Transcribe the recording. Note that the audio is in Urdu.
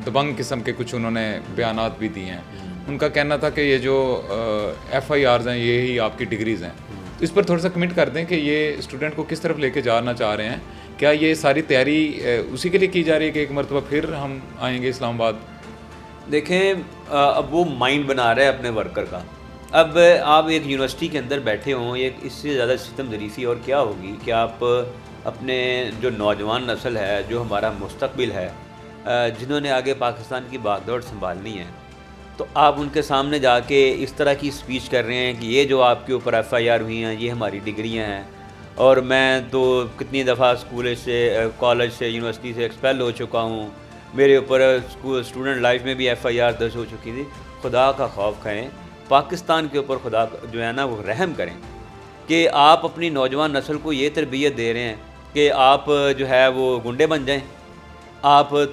دبنگ قسم کے کچھ انہوں نے بیانات بھی دیے ہیں. ان کا کہنا تھا کہ یہ جو FIRs ہیں یہی آپ کی ڈگریز ہیں. تو اس پر تھوڑا سا کمنٹ کر دیں کہ یہ اسٹوڈنٹ کو کس طرف لے کے جانا چاہ رہے ہیں. کیا یہ ساری تیاری اسی کے لیے کی جا رہی ہے کہ ایک مرتبہ پھر ہم آئیں گے اسلام آباد؟ دیکھیں اب وہ مائنڈ بنا رہا ہے اپنے ورکر کا. اب آپ ایک یونیورسٹی کے اندر بیٹھے ہوں، ایک اس سے زیادہ ستم ظریفی اور کیا ہوگی کہ آپ اپنے جو نوجوان نسل ہے، جو ہمارا مستقبل ہے، جنہوں نے آگے پاکستان کی باغ دوڑ سنبھالنی ہے، تو آپ ان کے سامنے جا کے اس طرح کی اسپیچ کر رہے ہیں کہ یہ جو آپ کے اوپر FIR ہوئی ہیں یہ ہماری ڈگریاں ہیں، اور میں تو کتنی دفعہ کالج سے یونیورسٹی سے ایکسپیل ہو چکا ہوں، میرے اوپر اسٹوڈنٹ لائف میں بھی FIR درج ہو چکی تھی. خدا کا خوف کھائیں، پاکستان کے اوپر خدا جو ہے نا وہ رحم کریں کہ آپ اپنی نوجوان نسل کو یہ تربیت دے رہے ہیں کہ آپ جو ہے وہ گنڈے بن جائیں. آپ